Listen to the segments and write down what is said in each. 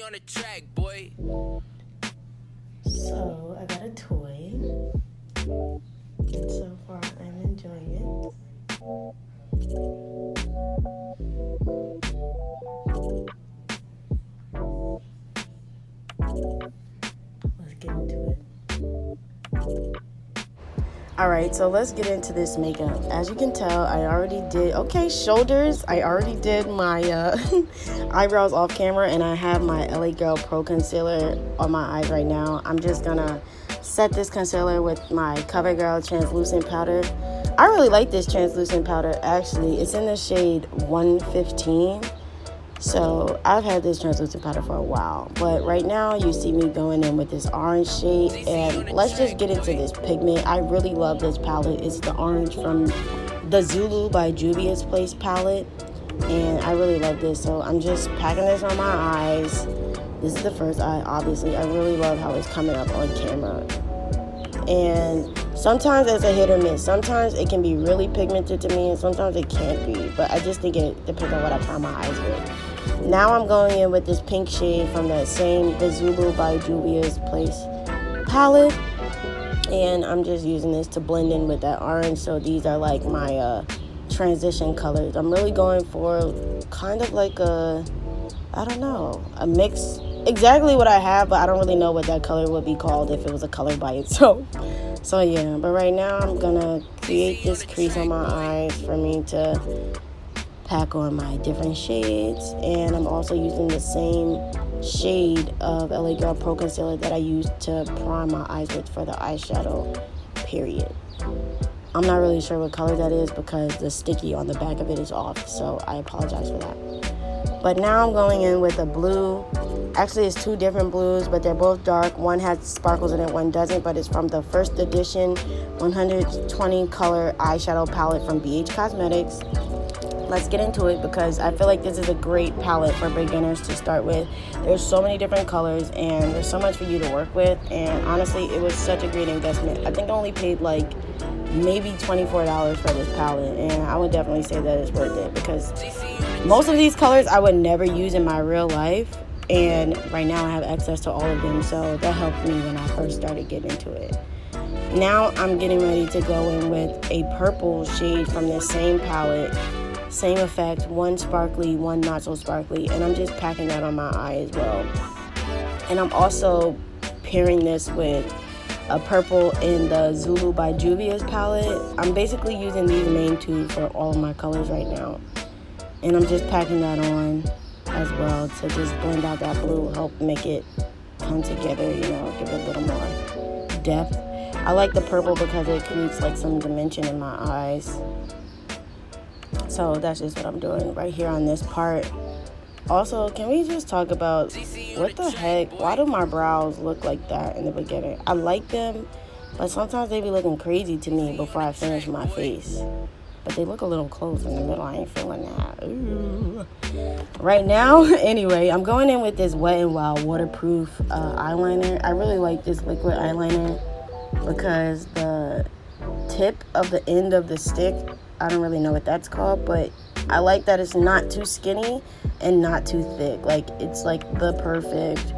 on the track, boy. So I got a toy, and so far I'm enjoying it. Let's get into it. Alright, so let's get into this makeup. As you can tell, I already did, shoulders. I already did my eyebrows off camera, and I have my LA Girl Pro Concealer on my eyes right now. I'm just gonna set this concealer with my CoverGirl Translucent Powder. I really like this translucent powder, actually. It's in the shade 115. So I've had this translucent powder for a while, but right now you see me going in with this orange shade, and let's just get into this pigment. I really love this palette. It's the orange from the Zulu by Juvia's Place palette, and I really love this. So I'm just packing this on my eyes. This is the first eye, obviously. I really love how it's coming up on camera. And sometimes it's a hit or miss. Sometimes it can be really pigmented to me, and sometimes it can't be. But I just think it depends on what I prime my eyes with. Now I'm going in with this pink shade from that same The Zulu by Juvia's Place palette. And I'm just using this to blend in with that orange. So these are like my transition colors. I'm really going for kind of like a mix. Exactly what I have, but I don't really know what that color would be called if it was a color by itself. So yeah, but right now I'm gonna create this crease on my eyes for me to pack on my different shades. And I'm also using the same shade of LA Girl Pro Concealer that I used to prime my eyes with for the eyeshadow, period. I'm not really sure what color that is because the sticky on the back of it is off, so I apologize for that. But now I'm going in with a blue. Actually, it's two different blues, but they're both dark. One has sparkles in it, one doesn't, but it's from the first edition 120 color eyeshadow palette from BH Cosmetics. Let's get into it because I feel like this is a great palette for beginners to start with. There's so many different colors and there's so much for you to work with, and honestly, it was such a great investment. I think I only paid like maybe $24 for this palette, and I would definitely say that it's worth it because most of these colors I would never use in my real life, and right now I have access to all of them, so that helped me when I first started getting into it. Now I'm getting ready to go in with a purple shade from the same palette. Same effect, one sparkly, one not so sparkly, and I'm just packing that on my eye as well. And I'm also pairing this with a purple in the Zulu by Juvia's palette. I'm basically using these main two for all of my colors right now. And I'm just packing that on as well to just blend out that blue, help make it come together, give it a little more depth. I like the purple because it creates like some dimension in my eyes. So that's just what I'm doing right here on this part. Also, can we just talk about what the heck? Why do my brows look like that in the beginning? I like them, but sometimes they be looking crazy to me before I finish my face. But they look a little close in the middle. I ain't feeling that. Ooh. Right now, anyway, I'm going in with this Wet n Wild waterproof eyeliner. I really like this liquid eyeliner because the tip of the end of the stick, I don't really know what that's called, but I like that it's not too skinny and not too thick. Like, it's like the perfect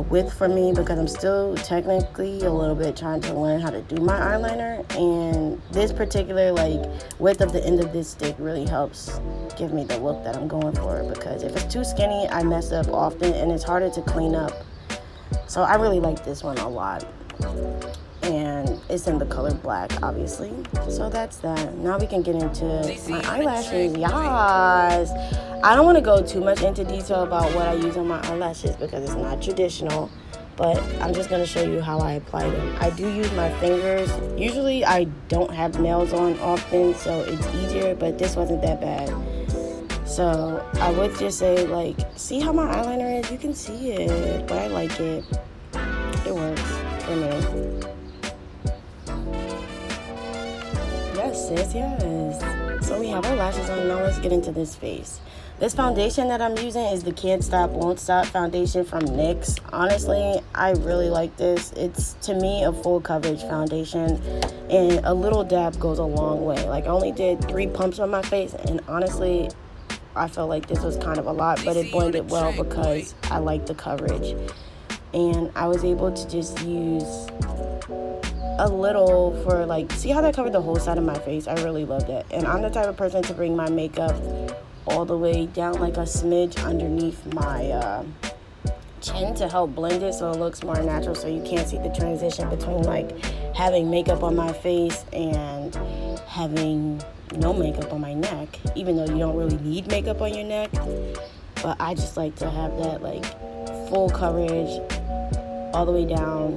width for me because I'm still technically a little bit trying to learn how to do my eyeliner, and this particular like width of the end of this stick really helps give me the look that I'm going for, because if it's too skinny I mess up often and it's harder to clean up. So I really like this one a lot, and it's in the color black, obviously. So that's that. Now we can get into my eyelashes. Yes! I don't want to go too much into detail about what I use on my eyelashes because it's not traditional, but I'm just going to show you how I apply them. I do use my fingers. Usually I don't have nails on often, so it's easier, but this wasn't that bad. So I would just say, like, see how my eyeliner is? You can see it, but I like it. It works for me. Yes, sis, yes. So we have our lashes on. Now let's get into this face. This foundation that I'm using is the Can't Stop, Won't Stop foundation from NYX. Honestly, I really like this. It's, to me, a full coverage foundation, and a little dab goes a long way. Like, I only did 3 pumps on my face, and honestly, I felt like this was kind of a lot, but it blended well because I like the coverage. And I was able to just use a little for like, see how that covered the whole side of my face? I really love that. And I'm the type of person to bring my makeup all the way down like a smidge underneath my chin to help blend it so it looks more natural, so you can't see the transition between like having makeup on my face and having no makeup on my neck, even though you don't really need makeup on your neck. But I just like to have that like full coverage all the way down.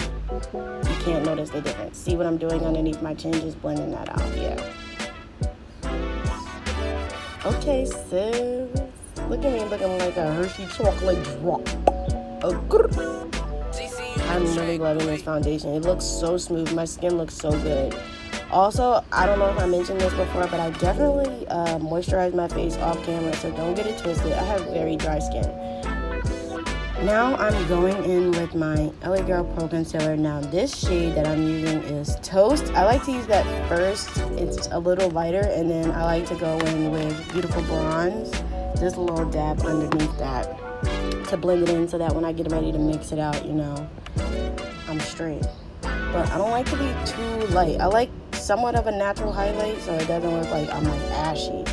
You can't notice the difference. See what I'm doing underneath my chin? Just blending that out. Yeah. Okay, sis. Look at me looking like a Hershey chocolate drop. I'm really loving this foundation. It looks so smooth. My skin looks so good. Also, I don't know if I mentioned this before, but I definitely moisturize my face off camera, so don't get it twisted. I have very dry skin. Now I'm going in with my LA Girl Pro Concealer. Now this shade that I'm using is Toast. I like to use that first. It's a little lighter, and then I like to go in with Beautiful Bronze. Just a little dab underneath that to blend it in so that when I get ready to mix it out, you know, I'm straight. But I don't like to be too light. I like somewhat of a natural highlight so it doesn't look like I'm like ashy.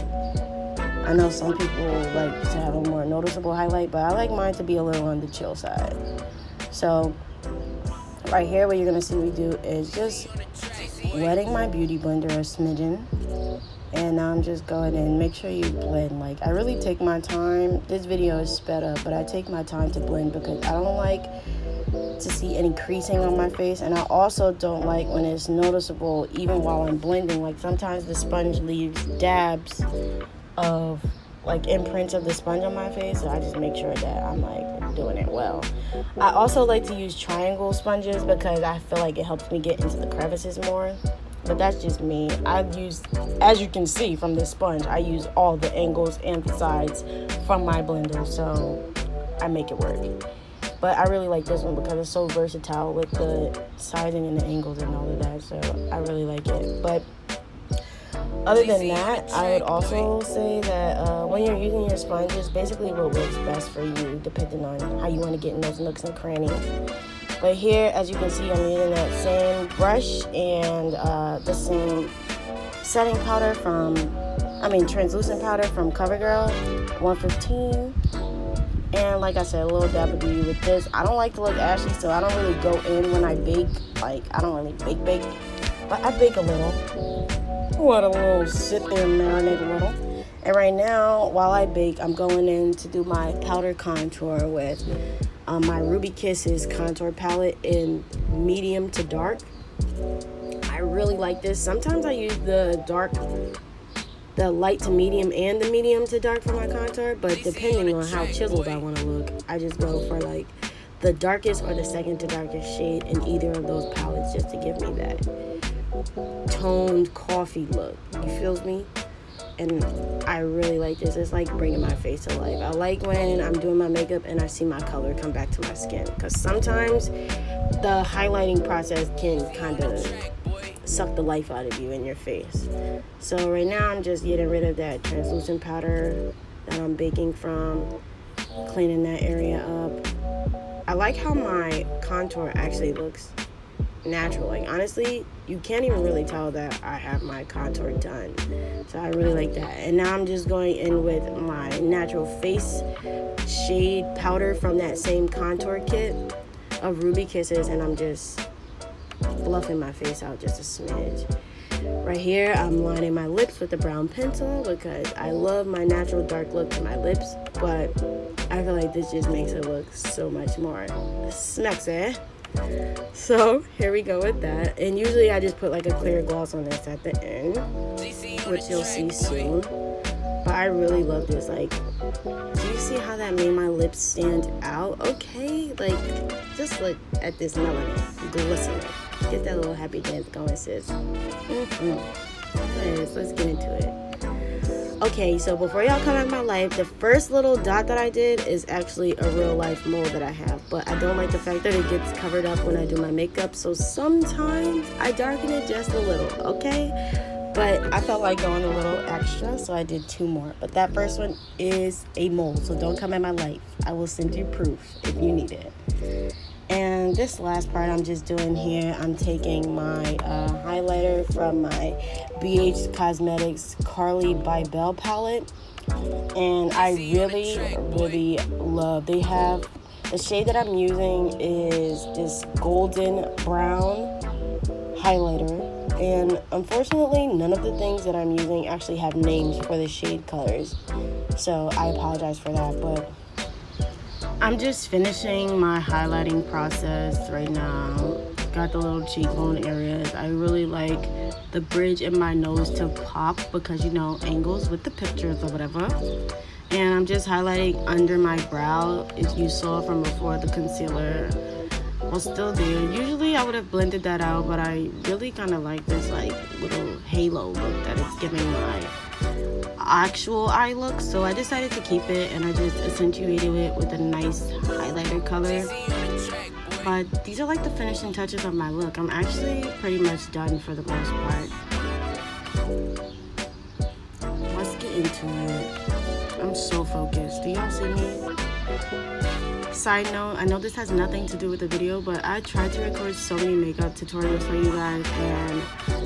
I know some people like to have a more noticeable highlight, but I like mine to be a little on the chill side. So right here, what you're gonna see me do is just wetting my beauty blender a smidgen, and now I'm just going in. Make sure you blend. Like, I really take my time. This video is sped up, but I take my time to blend because I don't like to see any creasing on my face, and I also don't like when it's noticeable even while I'm blending. Like, sometimes the sponge leaves dabs of like imprints of the sponge on my face, so I just make sure that I'm like doing it well. I also like to use triangle sponges because I feel like it helps me get into the crevices more, but that's just me. I use, as you can see from this sponge, I use all the angles and the sides from my blender, so I make it work. But I really like this one because it's so versatile with the sizing and the angles and all of that, so I really like it. But other than that, I would also say that when you're using your sponges, basically what works best for you, depending on how you want to get in those nooks and crannies. But here, as you can see, I'm using that same brush and the same setting powder translucent powder from CoverGirl, 115. And like I said, a little dab of beauty with this. I don't like to look ashy, so I don't really go in when I bake. Like, I don't really bake, but I bake a little. What a little sit there and marinate a little. And right now, while I bake, I'm going in to do my powder contour with my Ruby Kisses contour palette in medium to dark. I really like this. Sometimes I use the light to medium and the medium to dark for my contour, but depending on how chiseled I want to look, I just go for like the darkest or the second to darkest shade in either of those palettes just to give me that toned coffee look. You feels me? And I really like this. It's like bringing my face to life. I like when I'm doing my makeup and I see my color come back to my skin, because sometimes the highlighting process can kind of suck the life out of you in your face. So right now I'm just getting rid of that translucent powder that I'm baking from, cleaning that area up. I like how my contour actually looks natural. Like, honestly, you can't even really tell that I have my contour done, so I really like that. And now I'm just going in with my natural face shade powder from that same contour kit of Ruby Kisses, and I'm just fluffing my face out just a smidge. Right here, I'm lining my lips with a brown pencil because I love my natural dark look to my lips, but I feel like this just makes it look so much more smexy. So here we go with that. And usually I just put like a clear gloss on this at the end, which you'll see soon. But I really love this. Like, do you see how that made my lips stand out? Okay, like, just look at this melanin glistening. Get that little happy dance going, sis. Let's get into it. Okay, so before y'all come out of my life, the first little dot that I did is actually a real life mole that I have, but I don't like the fact that it gets covered up when I do my makeup, so sometimes I darken it just a little, okay? But I felt like going a little extra, so I did 2 more. But that first one is a mold, so don't come at my life. I will send you proof if you need it. And this last part I'm just doing here, I'm taking my highlighter from my BH Cosmetics Carly by Belle palette. And I really love, they have, the shade that I'm using is this golden brown highlighter. And unfortunately, none of the things that I'm using actually have names for the shade colors. So I apologize for that, but I'm just finishing my highlighting process right now. Got the little cheekbone areas. I really like the bridge in my nose to pop because, you know, angles with the pictures or whatever. And I'm just highlighting under my brow. If you saw from before, the concealer was still there. Usually I would have blended that out, but I really kind of like this like little halo look that it's giving my actual eye look, so I decided to keep it and I just accentuated it with a nice highlighter color. But these are like the finishing touches of my look. I'm actually pretty much done for the most part. Let's get into it. I'm so focused. Do y'all see me? Side note, I know this has nothing to do with the video, but I tried to record so many makeup tutorials for you guys and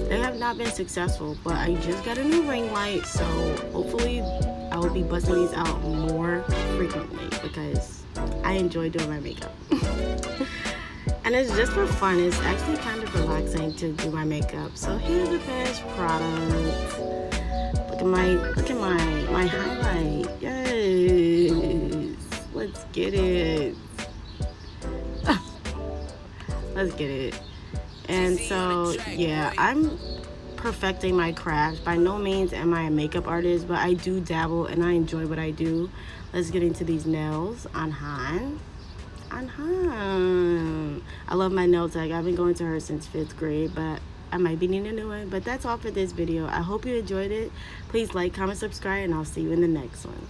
they have not been successful. But I just got a new ring light, so hopefully I will be busting these out more frequently because I enjoy doing my makeup. And it's just for fun. It's actually kind of relaxing to do my makeup. So here's the finished product. Look at my highlight. Yes. Let's get it. Let's get it. And so, yeah, I'm perfecting my craft. By no means am I a makeup artist, but I do dabble and I enjoy what I do. Let's get into these nails. Anhan. I love my nail tech. I've been going to her since 5th grade, but I might be needing a new one. But that's all for this video. I hope you enjoyed it. Please like, comment, subscribe, and I'll see you in the next one.